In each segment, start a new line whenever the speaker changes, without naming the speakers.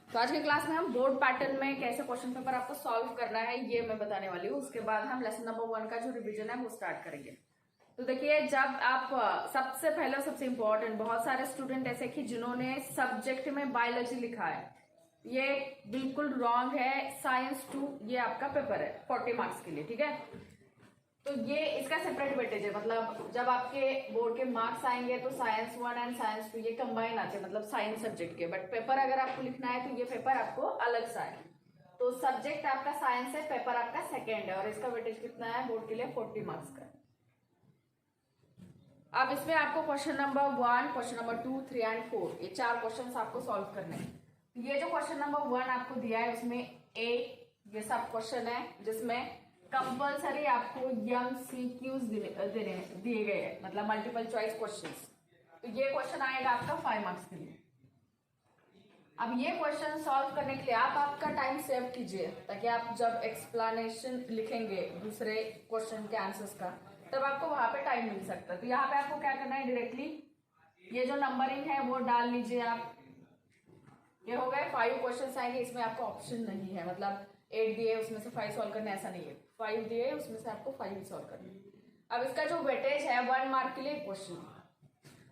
तो आज की क्लास में हम बोर्ड पैटर्न में कैसे क्वेश्चन पेपर आपको सॉल्व करना है ये मैं बताने वाली हूँ। उसके बाद हम लेसन नंबर 1 का जो रिवीजन है वो स्टार्ट करेंगे। तो देखिए, जब आप सबसे पहले सबसे इंपॉर्टेंट, बहुत सारे स्टूडेंट ऐसे कि जिन्होंने सब्जेक्ट में बायोलॉजी लिखा है, ये बिल्कुल रॉन्ग है। साइंस 2 ये आपका पेपर है 40 मार्क्स के लिए, ठीक है। तो ये इसका सेपरेट वेटेज है, मतलब जब आपके बोर्ड के मार्क्स आएंगे तो साइंस 1 एंड साइंस 2 ये कंबाइन आते हैं, मतलब साइंस सब्जेक्ट के। बट पेपर अगर आपको लिखना है तो ये पेपर आपको अलग सा है। तो सब्जेक्ट आपका साइंस है, पेपर आपका सेकेंड है, और इसका वेटेज कितना है बोर्ड के लिए? 40 मार्क्स का। अब इसमें आपको question number 1, question number 2, 3 and 4 ये 4 क्वेश्चन आपको सॉल्व करने हैं। ये जो क्वेश्चन नंबर 1 आपको दिया है उसमें ये सब क्वेश्चन है जिसमें कंपल्सरी आपको MCQs दिए गए हैं, मतलब मल्टीपल चॉइस क्वेश्चंस। तो ये क्वेश्चन आएगा आपका 5 मार्क्स के लिए। अब ये क्वेश्चन सॉल्व करने के लिए आप आपका टाइम सेव कीजिए, ताकि आप जब एक्सप्लेनेशन लिखेंगे दूसरे क्वेश्चन के आंसर्स का तब आपको वहां पे टाइम मिल सकता है। तो यहाँ पे आपको क्या करना है, डायरेक्टली ये जो नंबरिंग है वो डाल लीजिए आप। ये हो गए 5 क्वेश्चन आएंगे, इसमें आपको ऑप्शन नहीं है, मतलब 8 दिए उसमें से 5 सॉल्व करने, ऐसा नहीं है। 5 दिए उसमें से आपको 5 ही सॉल्व करने। अब इसका जो वेटेज है 1 मार्क के लिए क्वेश्चन,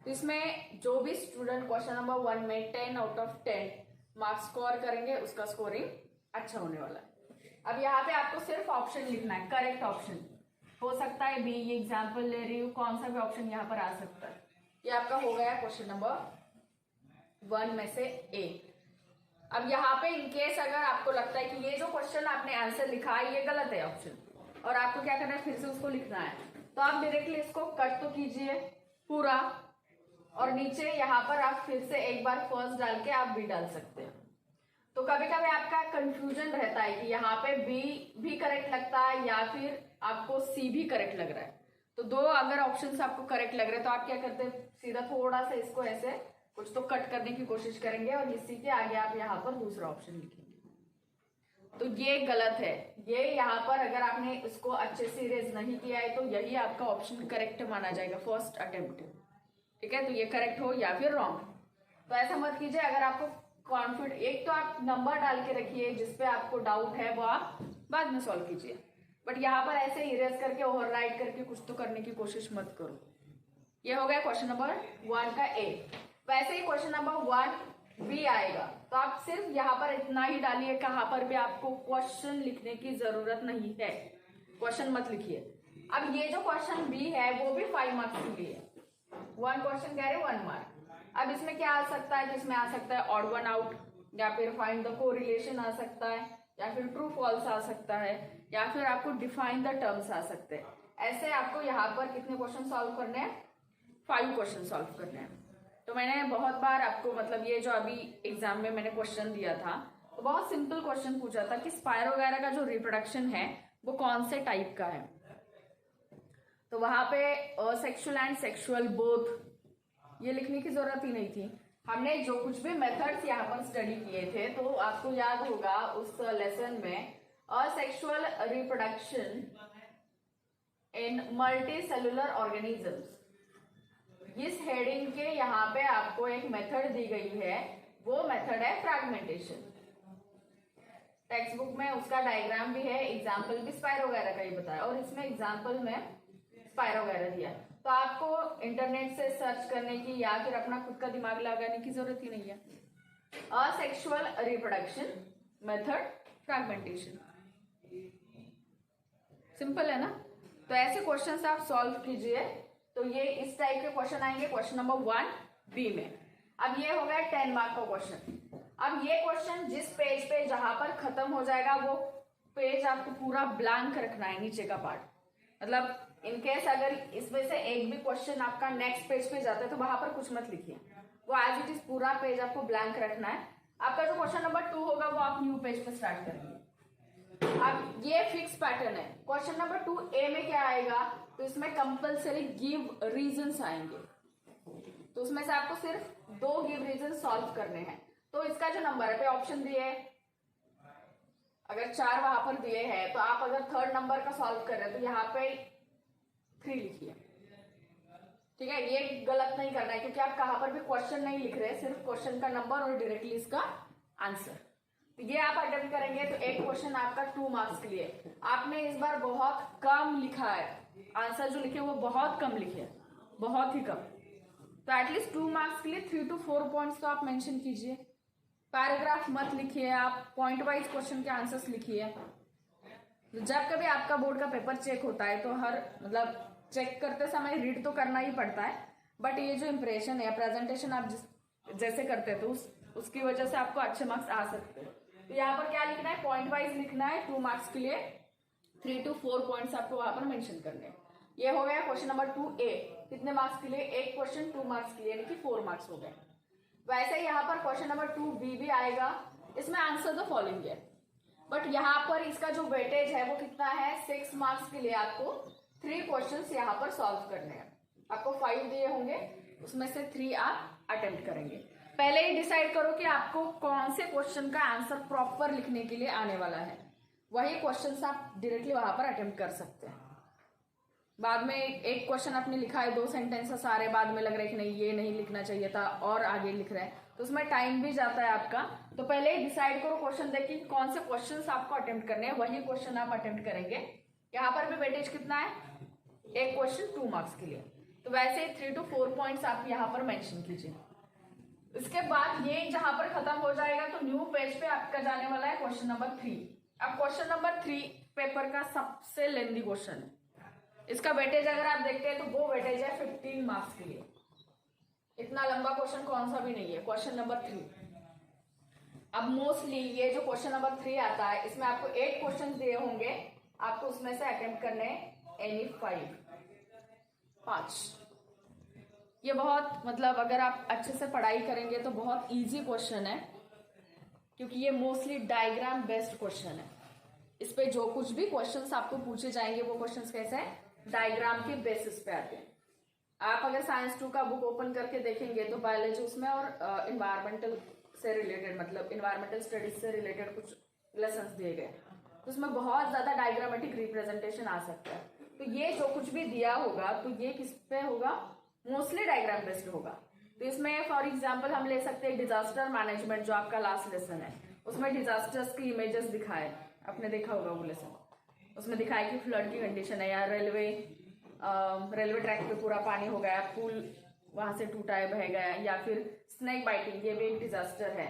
तो इसमें जो भी स्टूडेंट क्वेश्चन नंबर 1 में 10 आउट ऑफ 10 मार्क्स स्कोर करेंगे उसका स्कोरिंग अच्छा होने वाला है। अब यहाँ पे आपको सिर्फ ऑप्शन लिखना है, करेक्ट ऑप्शन हो सकता है बी, ये एग्जाम्पल ले रही हूँ, कौन सा भी ऑप्शन यहाँ पर आ सकता है। ये आपका हो गया क्वेश्चन नंबर 1 में से ए। अब यहाँ पे इनकेस अगर आपको लगता है कि ये जो क्वेश्चन आपने आंसर लिखा है ये गलत है ऑप्शन, और आपको क्या करना है, फिर से उसको लिखना है, तो आप डायरेक्टली इसको कट तो कीजिए पूरा, और नीचे यहाँ पर आप फिर से एक बार फर्स्ट डाल के आप बी डाल सकते हैं। तो कभी कभी आपका कंफ्यूजन रहता है कि यहाँ पे बी भी करेक्ट लगता है या फिर आपको सी भी करेक्ट लग रहा है। तो दो अगर ऑप्शन आपको करेक्ट लग रहे हैं तो आप क्या करते हैं, सीधा थोड़ा सा इसको ऐसे कुछ तो कट करने की कोशिश करेंगे और इसी के आगे आप यहाँ पर दूसरा ऑप्शन लिखेंगे। तो ये गलत है, ये यहाँ पर अगर आपने इसको अच्छे से इरेज नहीं किया है तो यही आपका ऑप्शन करेक्ट माना जाएगा फर्स्ट अटेम्प्ट, ठीक है। तो ये करेक्ट हो या फिर रॉन्ग, तो ऐसा मत कीजिए। अगर आपको कॉन्फिडेंट, एक तो आप नंबर डाल के रखिए, जिसपे आपको डाउट है वो आप बाद में सॉल्व कीजिए, बट यहाँ पर ऐसे इरेज करके ओवरराइट करके कुछ तो करने की कोशिश मत करो। ये हो गया क्वेश्चन नंबर 1 का ए। वैसे ही क्वेश्चन नंबर 1 बी आएगा, तो आप सिर्फ यहाँ पर इतना ही डालिए, कहाँ पर भी आपको क्वेश्चन लिखने की जरूरत नहीं है, क्वेश्चन मत लिखिए। अब ये जो क्वेश्चन बी है वो भी 5 मार्क्स के लिए है, 1 क्वेश्चन कह रहे 1 मार्क। अब इसमें क्या आ सकता है, जिसमें आ सकता है ऑड वन आउट, या फिर फाइंड द कोरिलेशन आ सकता है, या फिर ट्रू फॉल्स आ सकता है, या फिर आपको डिफाइन द टर्म्स आ सकते हैं। ऐसे आपको यहाँ पर कितने क्वेश्चन सॉल्व करने हैं, 5 क्वेश्चन सॉल्व करने हैं। तो मैंने बहुत बार आपको, मतलब ये जो अभी एग्जाम में मैंने क्वेश्चन दिया था तो बहुत सिंपल क्वेश्चन पूछा था कि स्पायरो वगैरह का जो रिप्रोडक्शन है वो कौन से टाइप का है। तो वहां पे सेक्सुअल एंड सेक्सुअल बोथ ये लिखने की जरूरत ही नहीं थी। हमने जो कुछ भी मेथड्स यहाँ पर स्टडी किए थे तो आपको याद होगा उस लेसन में asexual reproduction in multi cellular organisms, इस हेडिंग के यहाँ पे आपको एक मेथड दी गई है, वो मेथड है फ्रैगमेंटेशन। टेक्स्ट बुक में उसका डायग्राम भी है, एग्जाम्पल भी स्पायरो वगैरह का ही बताया, और इसमें एग्जाम्पल में स्पायरो वगैरह दिया। तो आपको इंटरनेट से सर्च करने की या फिर अपना खुद का दिमाग लगाने की जरूरत ही नहीं है। Asexual reproduction method fragmentation, simple है ना। तो ऐसे क्वेश्चंस आप सॉल्व कीजिए। तो ये इस टाइप के क्वेश्चन आएंगे क्वेश्चन नंबर 1 बी में। अब ये हो गया 10 मार्क का क्वेश्चन। अब ये क्वेश्चन जिस पेज पे जहां पर खत्म हो जाएगा वो पेज आपको पूरा ब्लैंक रखना है, नीचे का पार्ट। मतलब इनकेस अगर इसमें से एक भी क्वेश्चन आपका नेक्स्ट पेज पे जाता है तो वहां पर कुछ मत लिखिए, वो एज इट इज पूरा पेज आपको ब्लैंक रखना है। आपका जो क्वेश्चन नंबर 2 होगा वो आप न्यू पेज पे स्टार्ट करेंगे। अब ये फिक्स पैटर्न है। क्वेश्चन नंबर 2 ए में क्या आएगा, तो इसमें कंपल्सरी गिव रीजंस आएंगे, तो उसमें से आपको सिर्फ 2 गिव रीजन सॉल्व करने हैं। तो इसका जो नंबर है पे ऑप्शन दिए, अगर 4 वहां पर दिए हैं तो आप अगर 3rd नंबर का सॉल्व कर रहे हैं तो यहाँ पे 3 लिखिए, ठीक है। ये गलत नहीं करना है क्योंकि आप कहां पर भी क्वेश्चन नहीं लिख रहे, सिर्फ क्वेश्चन का नंबर और डायरेक्टली इसका आंसर। तो ये आप अटेम्प्ट करेंगे तो एक क्वेश्चन आपका 2 मार्क्स के लिए। आपने इस बार बहुत कम लिखा है, आंसर जो लिखे वो बहुत कम लिखे, बहुत ही कम। तो एटलीस्ट 2 मार्क्स के लिए 3 to 4 पॉइंट्स तो आप मेंशन कीजिए। पैराग्राफ मत लिखिए, आप पॉइंट वाइज क्वेश्चन के आंसर्स लिखिए। जब कभी आपका बोर्ड का पेपर चेक होता है तो हर मतलब चेक करते समय रीड तो करना ही पड़ता है, बट ये जो इम्प्रेशन है, प्रेजेंटेशन आप जैसे करते हैं तो उसकी वजह से आपको अच्छे मार्क्स आ सकते हैं। तो यहाँ पर क्या लिखना है, पॉइंट वाइज लिखना है। 2 मार्क्स के लिए 3 to 4 पॉइंट्स आपको वहां पर मेंशन करने हैं। ये हो गया क्वेश्चन नंबर 2A। कितने मार्क्स के लिए, एक क्वेश्चन 2 मार्क्स के लिए, यानी कि 4 मार्क्स हो गए। वैसे यहाँ पर क्वेश्चन नंबर 2B भी आएगा, इसमें आंसर द फॉलोइंग है, बट यहाँ पर इसका जो वेटेज है वो कितना है, 6 मार्क्स के लिए आपको 3 क्वेश्चंस यहाँ पर सॉल्व करने हैं। आपको 5 दिए होंगे, उसमें से 3 आप अटेम्प्ट करेंगे। पहले ही डिसाइड करो कि आपको कौन से क्वेश्चन का आंसर प्रॉपर लिखने के लिए आने वाला है, वही क्वेश्चंस आप डायरेक्टली वहां पर अटेम्प्ट कर सकते हैं। बाद में एक क्वेश्चन आपने लिखा है, 2 सेंटेंसेस आ रहे, बाद में लग रहा है कि नहीं ये नहीं लिखना चाहिए था और आगे लिख रहे हैं, तो उसमें टाइम भी जाता है आपका। तो पहले ही डिसाइड करो, क्वेश्चन देखिए कौन से क्वेश्चंस आपको अटेम्प्ट करने हैं, वही क्वेश्चन आप अटेम्प्ट करेंगे। यहाँ पर भी वेटेज कितना है, एक क्वेश्चन 2 मार्क्स के लिए, तो वैसे 3 to 4 पॉइंट्स आप यहाँ पर मेंशन कीजिए। इसके बाद ये जहां पर खत्म हो जाएगा तो न्यू पेज पे आपका जाने वाला है क्वेश्चन नंबर 3। अब क्वेश्चन नंबर 3 पेपर का सबसे लेंथी क्वेश्चन है। इसका वेटेज अगर आप देखते हैं तो वो वेटेज है 15 मार्क्स के लिए। इतना लंबा क्वेश्चन कौन सा भी नहीं है, क्वेश्चन नंबर 3। अब मोस्टली ये जो क्वेश्चन नंबर 3 आता है, इसमें आपको 8 क्वेश्चन दिए होंगे, आपको उसमें से अटेम्प्ट करने एनी 5। ये बहुत मतलब अगर आप अच्छे से पढ़ाई करेंगे तो बहुत इजी क्वेश्चन है, क्योंकि ये मोस्टली डायग्राम बेस्ड क्वेश्चन है। इस पे जो कुछ भी क्वेश्चंस आपको पूछे जाएंगे वो क्वेश्चंस कैसे हैं, डायग्राम के बेसिस पे आते हैं। आप अगर साइंस 2 का बुक ओपन करके देखेंगे तो बायोलॉजी उसमें और इन्वायरमेंटल से रिलेटेड, मतलब इन्वायरमेंटल स्टडीज से रिलेटेड कुछ लेसन्स दिए गए, तो उसमें बहुत ज्यादा डायग्रामेटिक रिप्रेजेंटेशन आ सकता है। तो ये जो कुछ भी दिया होगा तो ये किस पे होगा, मोस्टली डायग्राम बेस्ड होगा। तो इसमें फॉर एग्जांपल हम ले सकते हैं डिजास्टर मैनेजमेंट, जो आपका लास्ट लेसन है, उसमें डिजास्टर्स की इमेजेस दिखाए, आपने देखा होगा वो लेसन। उसमें दिखाया कि फ्लड की कंडीशन है, या रेलवे ट्रैक पे पूरा पानी हो गया, पुल वहां से टूटा है, बह गया, या फिर स्नेक बाइटिंग, ये भी एक डिजास्टर है,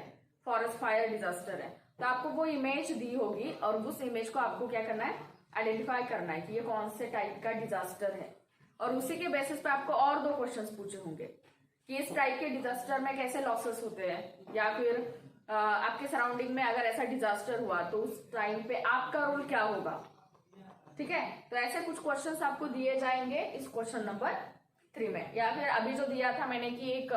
फॉरेस्ट फायर डिजास्टर है। तो आपको वो इमेज दी होगी और उस इमेज को आपको क्या करना है, आइडेंटिफाई करना है कि ये कौन से टाइप का डिजास्टर है, और उसी के बेसिस पे आपको और 2 क्वेश्चंस पूछे होंगे कि इस टाइप के डिजास्टर में कैसे लॉसेस होते हैं, या फिर आपके सराउंडिंग में अगर ऐसा डिजास्टर हुआ तो उस टाइम पे आपका रोल क्या होगा। ठीक है, तो ऐसे कुछ क्वेश्चंस आपको दिए जाएंगे इस क्वेश्चन नंबर 3 में। या फिर अभी जो दिया था मैंने कि एक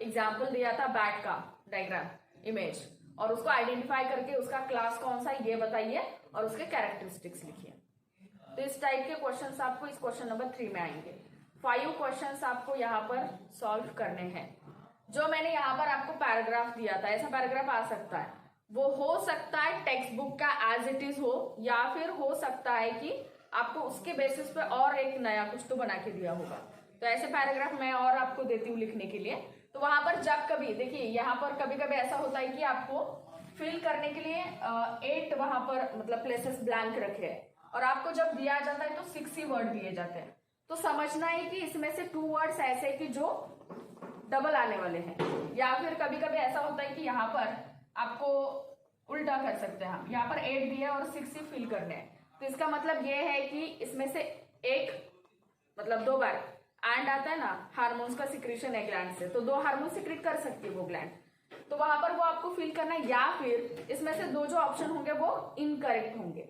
एग्जाम्पल दिया था बैट का डायग्राम इमेज, और उसको आइडेंटिफाई करके उसका क्लास कौन सा ये बताइए और उसके कैरेक्टरिस्टिक्स लिखिए। तो इस टाइप के क्वेश्चंस आपको इस क्वेश्चन नंबर 3 में आएंगे। 5 क्वेश्चंस आपको यहाँ पर सॉल्व करने हैं। जो मैंने यहाँ पर आपको पैराग्राफ दिया था, ऐसा पैराग्राफ आ सकता है, वो हो सकता है टेक्स्ट बुक का एज इट इज हो, या फिर हो सकता है कि आपको उसके बेसिस पे और एक नया कुछ तो बना के दिया होगा। तो ऐसे पैराग्राफ मैं और आपको देती हूँ लिखने के लिए। तो वहां पर जब कभी देखिए, यहाँ पर कभी कभी ऐसा होता है कि आपको फिल करने के लिए 8 वहां पर मतलब प्लेसेस ब्लैंक रखे हैं, और आपको जब दिया जाता है तो 6 ही वर्ड दिए जाते हैं। तो समझना है कि इसमें से 2 वर्ड्स ऐसे कि जो डबल आने वाले हैं, या फिर कभी कभी ऐसा होता है कि यहाँ पर आपको उल्टा कर सकते हैं हम, यहाँ पर 8 दिया और 6 ही फिल करने हैं। तो इसका मतलब ये है कि इसमें से एक मतलब 2 बार एंड आता है ना, हार्मोन्स का सिक्रेशन है ग्लैंड से, तो 2 हार्मोन सिक्रेट कर सकती है वो ग्लैंड, तो वहां पर वो आपको फिल करना है। या फिर इसमें से 2 जो ऑप्शन होंगे वो इनकरेक्ट होंगे।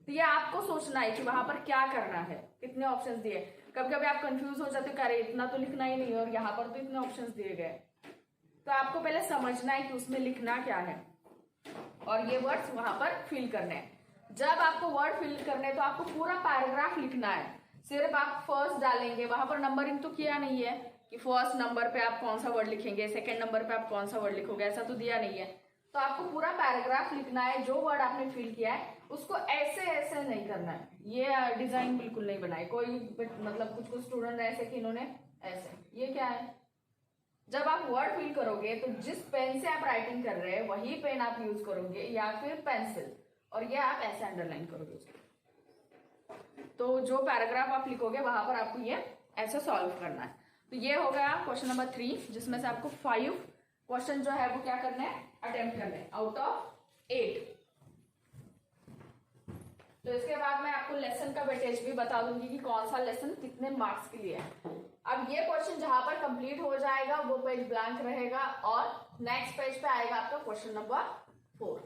तो ये आपको सोचना है कि वहां पर क्या करना है, कितने ऑप्शंस दिए। कभी कभी आप कंफ्यूज हो जाते हो, अरे इतना तो लिखना ही नहीं है और यहाँ पर तो इतने ऑप्शंस दिए गए। तो आपको पहले समझना है कि उसमें लिखना क्या है और ये वर्ड्स वहां पर फिल करने हैं। जब आपको वर्ड फिल करने हैं तो आपको पूरा पैराग्राफ लिखना है, सिर्फ आप फर्स्ट डालेंगे, वहां पर नंबरिंग तो किया नहीं है कि फर्स्ट नंबर पे आप कौन सा वर्ड लिखेंगे, सेकंड नंबर पे आप कौन सा वर्ड लिखोगे, ऐसा तो दिया नहीं है। तो आपको पूरा पैराग्राफ लिखना है, जो वर्ड आपने फिल किया है उसको ऐसे ऐसे नहीं करना है। ये डिजाइन बिल्कुल नहीं बनाए कोई, मतलब कुछ स्टूडेंट ऐसे कि इन्होंने ऐसे, ये क्या है, जब आप वर्ड फिल करोगे तो जिस पेन से आप राइटिंग कर रहे हैं वही पेन आप यूज करोगे या फिर पेंसिल, और ये आप ऐसे अंडरलाइन करोगे उसको। तो जो पैराग्राफ आप लिखोगे वहां पर आपको ये ऐसे सॉल्व करना है। तो ये हो गया क्वेश्चन नंबर 3, जिसमें से आपको 5 क्वेश्चन जो है वो क्या करने हैं, अटेम्प्ट करने हैं आउट ऑफ 8। तो इसके बाद मैं आपको लेसन का वेटेज भी बता दूंगी कि कौन सा लेसन कितने मार्क्स के लिए है। अब ये क्वेश्चन जहां पर कंप्लीट हो जाएगा वो पेज ब्लैंक रहेगा और नेक्स्ट पेज पे आएगा आपका क्वेश्चन नंबर 4।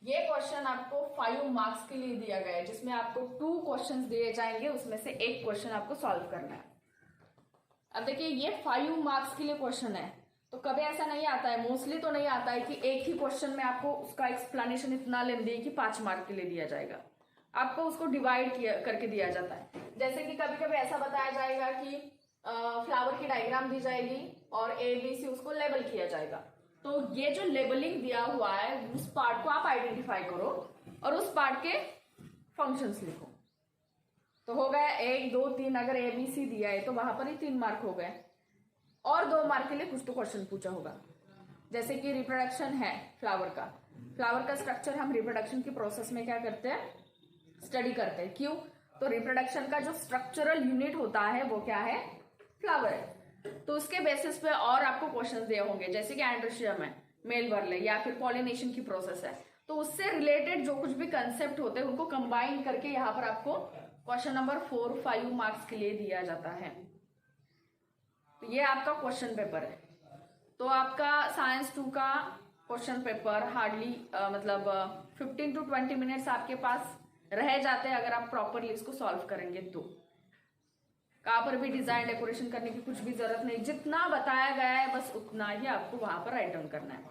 ये क्वेश्चन आपको 5 मार्क्स के लिए दिया गया है, जिसमें आपको 2 क्वेश्चन दिए जाएंगे, उसमें से एक क्वेश्चन आपको सॉल्व करना है। अब देखिए ये 5 मार्क्स के लिए क्वेश्चन है, तो कभी ऐसा नहीं आता है, मोस्टली तो नहीं आता है कि एक ही क्वेश्चन में आपको उसका एक्सप्लेनेशन इतना लेंदी है कि 5 मार्क के लिए दिया जाएगा। आपको उसको डिवाइड करके दिया जाता है। जैसे कि कभी कभी ऐसा बताया जाएगा कि फ्लावर की डायग्राम दी जाएगी और ABC उसको लेबल किया जाएगा। तो ये जो लेबलिंग दिया हुआ है उस पार्ट को आप आइडेंटिफाई करो और उस पार्ट के फंक्शंस लिखो। तो हो गया 1, 2, 3। अगर ABC दिया है तो वहां पर ही 3 मार्क हो गए, और 2 मार्क के लिए कुछ तो क्वेश्चन पूछा होगा। जैसे कि रिप्रोडक्शन है फ्लावर का स्ट्रक्चर हम रिप्रोडक्शन की प्रोसेस में क्या करते हैं, स्टडी करते हैं। क्यों? तो रिप्रोडक्शन का जो स्ट्रक्चरल यूनिट होता है वो क्या है, फ्लावर है। तो उसके बेसिस पे और आपको क्वेश्चन दिए होंगे, जैसे कि एंड्रोशियम है, मेल वर्ले, या फिर पॉलिनेशन की प्रोसेस है। तो उससे रिलेटेड जो कुछ भी कंसेप्ट होते हैं उनको कंबाइन करके यहाँ पर आपको क्वेश्चन नंबर 4, 5 मार्क्स के लिए दिया जाता है। तो ये आपका क्वेश्चन पेपर है। तो आपका साइंस 2 का question paper hardly 15 to 20 minutes आपके पास रह जाते हैं अगर आप प्रॉपरली इसको सॉल्व करेंगे। तो कहाँ पर भी डिजाइन डेकोरेशन करने की कुछ भी जरूरत नहीं, जितना बताया गया है बस उतना ही आपको वहां पर राइट डाउन करना है।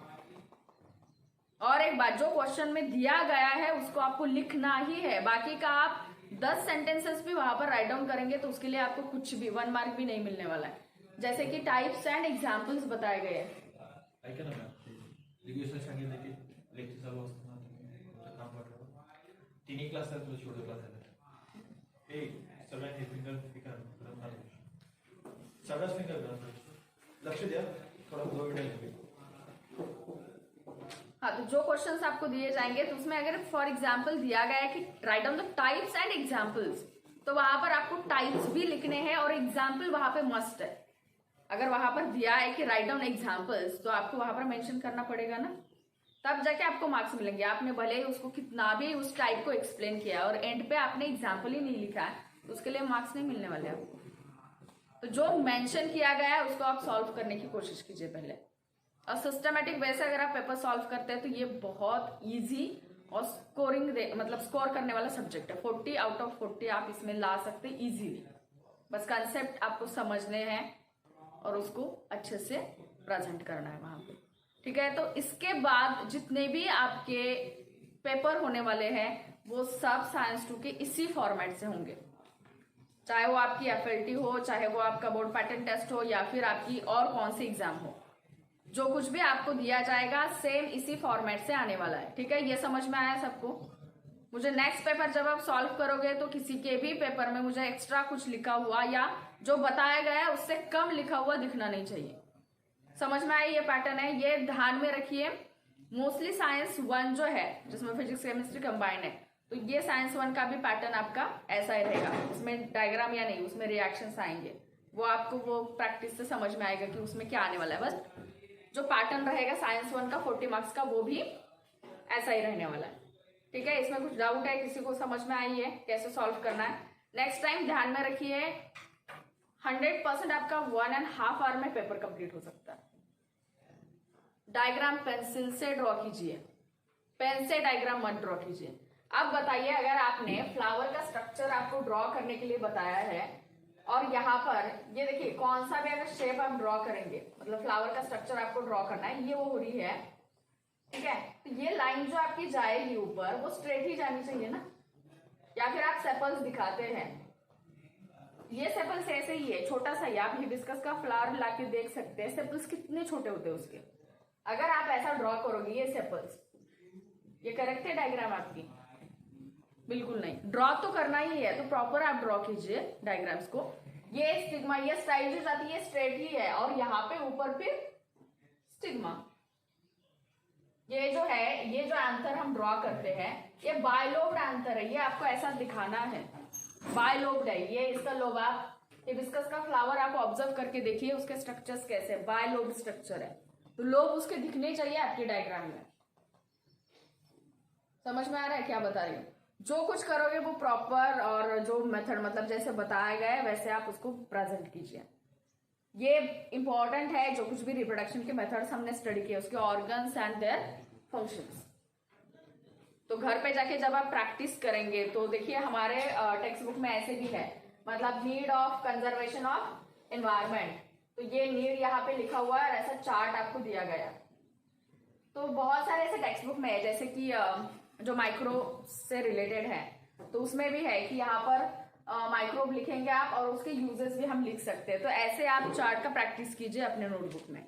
और एक बात, जो क्वेश्चन में दिया गया है उसको आपको लिखना ही है, बाकी का आप 10 सेंटेंसेस भी वहां पर राइट डाउन करेंगे तो उसके लिए आपको कुछ भी 1 मार्क भी नहीं मिलने वाला है। जैसे कि टाइप्स एंड एग्जाम्पल्स बताए गए हैं।
तिन्ही क्लास आहेत तुला छोटे क्लास आहेत ए सगळ्यांनी फिंगर सगळ्याच फिंगर लक्ष द्या, थोड़ा 2 मिनट।
हाँ, तो जो क्वेश्चंस आपको दिए जाएंगे तो उसमें अगर फॉर एग्जांपल दिया गया है कि write down the types and examples, तो वहां पर आपको टाइप्स भी लिखने हैं और एग्जाम्पल वहां पे मस्ट है। अगर वहां पर दिया है कि राइट डाउन एग्जाम्पल्स तो आपको वहां पर मेंशन करना पड़ेगा ना, तब जाके आपको मार्क्स मिलेंगे। आपने भले ही उसको कितना भी उस टाइप को एक्सप्लेन किया और एंड पे आपने एग्जाम्पल ही नहीं लिखा है तो उसके लिए मार्क्स नहीं मिलने वाले आपको। तो जो मेंशन किया गया है उसको आप सॉल्व करने की कोशिश कीजिए पहले, और सिस्टमेटिक वे से अगर आप पेपर सॉल्व करते हैं तो ये बहुत इजी और स्कोर करने वाला सब्जेक्ट है। 40 आउट ऑफ 40 आप इसमें ला सकते इजीली। बस कंसेप्ट आपको समझने हैं और उसको अच्छे से प्रेजेंट करना है वहां पे, ठीक है। तो इसके बाद जितने भी आपके पेपर होने वाले हैं वो सब साइंस 2 के इसी फॉर्मेट से होंगे, चाहे वो आपकी FLT हो, चाहे वो आपका बोर्ड पैटर्न टेस्ट हो, या फिर आपकी और कौन सी एग्जाम हो। जो कुछ भी आपको दिया जाएगा सेम इसी फॉर्मेट से आने वाला है, ठीक है। ये समझ में आया सबको? मुझे नेक्स्ट पेपर जब आप सॉल्व करोगे तो किसी के भी पेपर में मुझे एक्स्ट्रा कुछ लिखा हुआ या जो बताया गया है उससे कम लिखा हुआ दिखना नहीं चाहिए। समझ में आया? ये पैटर्न है, ये ध्यान में रखिए। मोस्टली साइंस 1 जो है जिसमें फिजिक्स केमिस्ट्री कंबाइन है, तो ये साइंस 1 का भी पैटर्न आपका ऐसा ही रहेगा। उसमें डायग्राम या नहीं, उसमें रिएक्शंस आएंगे, वो आपको वो प्रैक्टिस से समझ में आएगा कि उसमें क्या आने वाला है। बस जो पैटर्न रहेगा साइंस 1 का 40 मार्क्स का वो भी ऐसा ही रहने वाला है, ठीक है। इसमें कुछ डाउट है किसी को समझ में आई है कैसे सॉल्व करना है? नेक्स्ट टाइम ध्यान में रखिए 100% आपका 1.5 आवर में पेपर कंप्लीट हो सकता है। डायग्राम पेंसिल से ड्रॉ कीजिए, पेन से डायग्राम मत ड्रॉ कीजिए। अब बताइए, अगर आपने फ्लावर का स्ट्रक्चर आपको ड्रॉ करने के लिए बताया है और यहाँ पर ये देखिए कौन सा भी अगर शेप आप ड्रॉ करेंगे, मतलब फ्लावर का स्ट्रक्चर आपको ड्रॉ करना है, ये वो हो रही है, ठीक है। तो ये लाइन जो आपकी जाएगी ऊपर वो स्ट्रेट ही जानी चाहिए ना, या फिर आप सेपल्स दिखाते हैं, ये सेपल्स ऐसे ही है, छोटा सा ही। आप हिबिस्कस का फ्लावर लाके देख सकते हैं सेपल्स कितने छोटे होते हैं उसके। अगर आप ऐसा ड्रॉ करोगे ये सेपल्स, ये करेक्ट है डायग्राम आपकी? बिल्कुल नहीं। ड्रॉ तो करना ही है तो प्रॉपर आप ड्रॉ कीजिए डायग्राम्स को। ये स्टिग्मा, ये स्टाइल जो जाती है स्ट्रेट ही है और यहाँ पे ऊपर फिर स्टिग्मा। ये जो है, ये जो एंथर हम ड्रॉ करते हैं ये बायलोब्ड एंथर है, ये आपको ऐसा दिखाना है, बायलोब्ड है ये इसका लोब। आप हिबिस्कस का फ्लावर आप ऑब्जर्व करके देखिए उसके स्ट्रक्चर्स कैसे, बायलोब्ड स्ट्रक्चर है, तो लोब उसके दिखने चाहिए आपके डायग्राम में। समझ में आ रहा है क्या बता रही हूँ? जो कुछ करोगे वो प्रॉपर और जो मेथड मतलब जैसे बताया गया है वैसे आप उसको प्रेजेंट कीजिए। ये इंपॉर्टेंट है, जो कुछ भी रिप्रोडक्शन के मेथड्स हमने स्टडी किए उसके ऑर्गन्स एंड देयर फंक्शंस। तो घर पे जाके जब आप प्रैक्टिस करेंगे तो देखिए हमारे टेक्स्ट बुक में ऐसे भी है, मतलब need of conservation of environment, तो ये नीड यहाँ पे लिखा हुआ है और ऐसा चार्ट आपको दिया गया। तो बहुत सारे ऐसे टेक्स्ट बुक में है, जैसे कि जो माइक्रो से रिलेटेड है तो उसमें भी है कि यहाँ पर माइक्रोब लिखेंगे आप और उसके यूजेस भी हम लिख सकते हैं। तो ऐसे आप चार्ट का प्रैक्टिस कीजिए अपने नोटबुक में।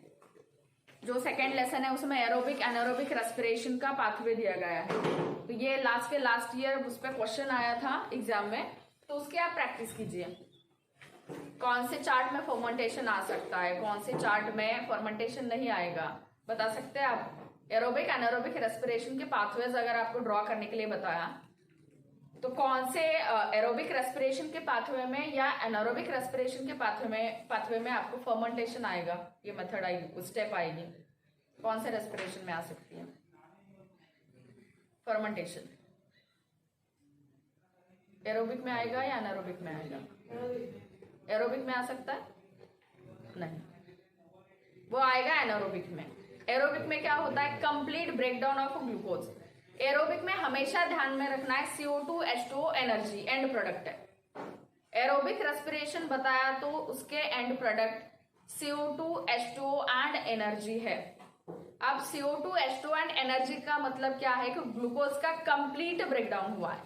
जो सेकेंड लेसन है उसमें एरोबिक एनारोबिक रेस्पिरेशन का पाथवे दिया गया है, तो ये लास्ट ईयर उस पर क्वेश्चन आया था एग्जाम में, तो उसके आप प्रैक्टिस कीजिए। कौन से चार्ट में फर्मेंटेशन आ सकता है, कौन से चार्ट में फर्मेंटेशन नहीं आएगा, बता सकते हैं आप। एरोबिक एनारोबिक रेस्पिरेशन के पाथवेज अगर आपको ड्रॉ करने के लिए बताया तो कौन से एरोबिक रेस्पिरेशन के पाथवे में या एनारोबिक रेस्पिरेशन के पाथवे में आपको फर्मेंटेशन आएगा, ये मेथड आएगी, स्टेप आएगी, कौन से रेस्पिरेशन में आ सकती है फर्मेंटेशन? एरोबिक में आएगा या एनारोबिक में आएगा? एरोबिक में आ सकता है? नहीं, वो आएगा एनारोबिक में। एरोबिक में क्या होता है? Complete breakdown of glucose. Aerobic में हमेशा ध्यान में रखना है CO2 H2O energy and product है। एरोबिक रेस्पिरेशन बताया तो उसके and product CO2 H2O and energy है। अब CO2 H2O एंड एनर्जी का मतलब क्या है कि ग्लूकोज का कंप्लीट ब्रेकडाउन हुआ है,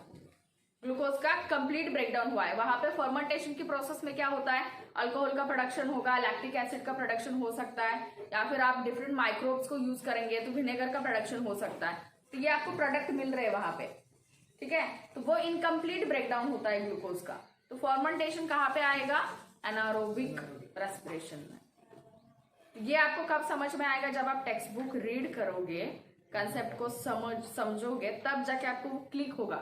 ग्लूकोज का कंप्लीट ब्रेकडाउन हुआ है। वहां पे फर्मेंटेशन की प्रोसेस में क्या होता है? अल्कोहल का प्रोडक्शन होगा, लैक्टिक एसिड का प्रोडक्शन हो सकता है, या फिर आप डिफरेंट माइक्रोब्स को यूज करेंगे तो विनेगर का प्रोडक्शन हो सकता है। तो ये आपको प्रोडक्ट मिल रहे हैं वहां पे, ठीक है, तो वो इनकम्प्लीट ब्रेकडाउन होता है ग्लूकोज का। तो फर्मेंटेशन कहाँ पे आएगा? एनारोबिक रेस्पिरेशन में। ये आपको कब समझ में आएगा? जब आप टेक्स्ट बुक रीड करोगे, कंसेप्ट को समझोगे, तब जाके आपको वो क्लिक होगा,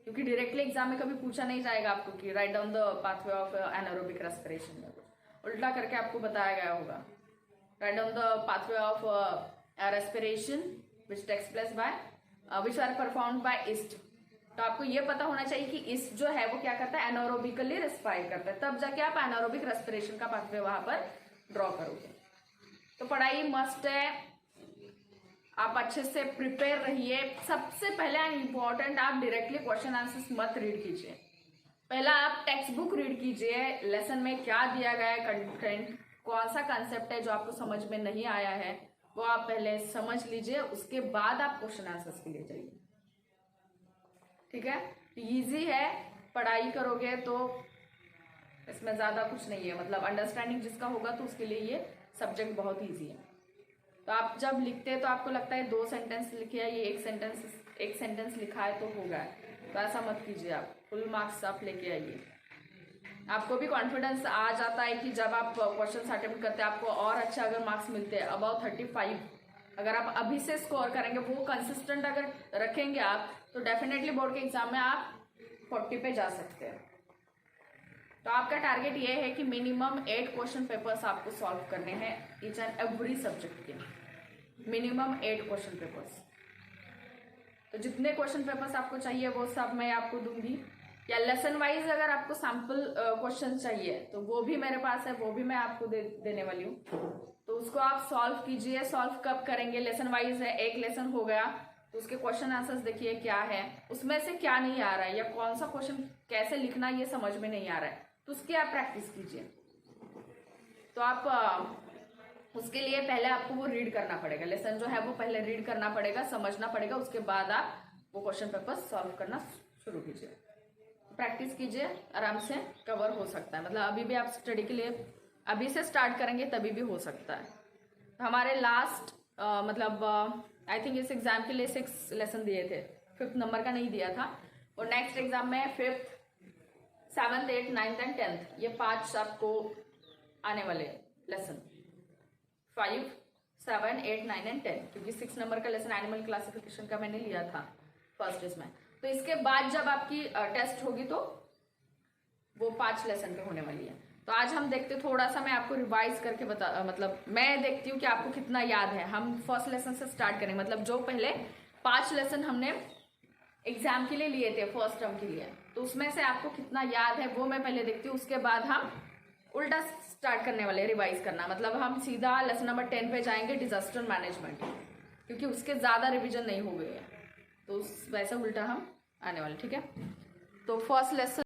क्योंकि डायरेक्टली एग्जाम में कभी पूछा नहीं जाएगा आपको कि write down the pathway of anaerobic respiration, उल्टा करके आपको बताया गया होगा write down the pathway of respiration which takes place by which are performed by yeast. तो आपको ये पता होना चाहिए कि ईस्ट जो है वो क्या करता है? एनारोबिकली रेस्पायर करता है, तब जाके आप एनारोबिक रेस्पिरेशन का पाथवे वहां पर ड्रॉ करोगे। तो पढ़ाई मस्ट है, आप अच्छे से प्रिपेयर रहिए। सबसे पहले इम्पोर्टेंट, आप डायरेक्टली क्वेश्चन आंसर्स मत रीड कीजिए, पहला आप टेक्स्ट बुक रीड कीजिए, लेसन में क्या दिया गया है कंटेंट, कौन सा कंसेप्ट है जो आपको समझ में नहीं आया है वो आप पहले समझ लीजिए, उसके बाद आप क्वेश्चन आंसर्स के लिए जाइए, ठीक है। इजी है, पढ़ाई करोगे तो इसमें ज्यादा कुछ नहीं है, मतलब अंडरस्टैंडिंग जिसका होगा तो उसके लिए ये सब्जेक्ट बहुत ईजी है। तो आप जब लिखते हैं तो आपको लगता है 2 सेंटेंस लिखे है, ये एक सेंटेंस लिखा है तो हो गया, तो ऐसा मत कीजिए, आप फुल मार्क्स आप लेके आइए। आपको भी कॉन्फिडेंस आ जाता है कि जब आप क्वेश्चन अटेम्प्ट करते हैं आपको और अच्छे अगर मार्क्स मिलते हैं, अबाउट 35 अगर आप अभी से स्कोर करेंगे, वो कंसिस्टेंट अगर रखेंगे आप, तो डेफिनेटली बोर्ड के एग्जाम में आप 40 पे जा सकते हैं। तो आपका टारगेट ये है कि मिनिमम 8 क्वेश्चन पेपर्स आपको सॉल्व करने हैं ईच एंड एवरी सब्जेक्ट के, मिनिमम 8 क्वेश्चन पेपर्स। तो जितने क्वेश्चन पेपर्स आपको चाहिए वो सब मैं आपको दूंगी, या लेसन वाइज अगर आपको सैम्पल क्वेश्चन चाहिए तो वो भी मेरे पास है, वो भी मैं आपको देने वाली हूँ। तो उसको आप सॉल्व कीजिए। सॉल्व कब करेंगे? लेसन वाइज है, एक लेसन हो गया तो उसके क्वेश्चन आंसर्स देखिए क्या है, उसमें से क्या नहीं आ रहा है या कौन सा क्वेश्चन कैसे लिखना ये समझ में नहीं आ रहा है, तो उसकी आप प्रैक्टिस कीजिए। तो आप उसके लिए पहले आपको वो रीड करना पड़ेगा, लेसन जो है वो पहले रीड करना पड़ेगा, समझना पड़ेगा, उसके बाद आप वो क्वेश्चन पेपर सॉल्व करना शुरू कीजिए। प्रैक्टिस कीजिए, आराम से कवर हो सकता है। मतलब अभी भी आप स्टडी के लिए अभी से स्टार्ट करेंगे तभी भी हो सकता है। तो हमारे लास्ट मतलब आई थिंक इस एग्जाम के लिए 6 लेसन दिए थे, 5th नंबर का नहीं दिया था, और नेक्स्ट एग्जाम में 5th 7th 8th 9th and 10th, ये 5 आपको आने वाले लेसन 5 7 8 9 एंड 10, क्योंकि 6 नंबर का लेसन एनिमल क्लासिफिकेशन का मैंने लिया था फर्स्ट इसमें। तो इसके बाद जब आपकी टेस्ट होगी तो वो 5 लेसन पे होने वाली है। तो आज हम देखते थोड़ा सा, मैं आपको रिवाइज करके मतलब मैं देखती हूँ कि आपको कितना याद है। हम फर्स्ट लेसन से स्टार्ट करेंगे, मतलब जो पहले 5 लेसन हमने एग्जाम के लिए लिए थे फर्स्ट टर्म के लिए, तो उसमें से आपको कितना याद है वो मैं पहले देखती हूँ। उसके बाद हम उल्टा स्टार्ट करने वाले, रिवाइज करना, मतलब हम सीधा लेसन नंबर 10 पे जाएंगे, डिजास्टर मैनेजमेंट, क्योंकि उसके ज्यादा रिविजन नहीं हो गए हैं, तो वैसे उल्टा हम आने वाले। ठीक है, तो फर्स्ट लेसन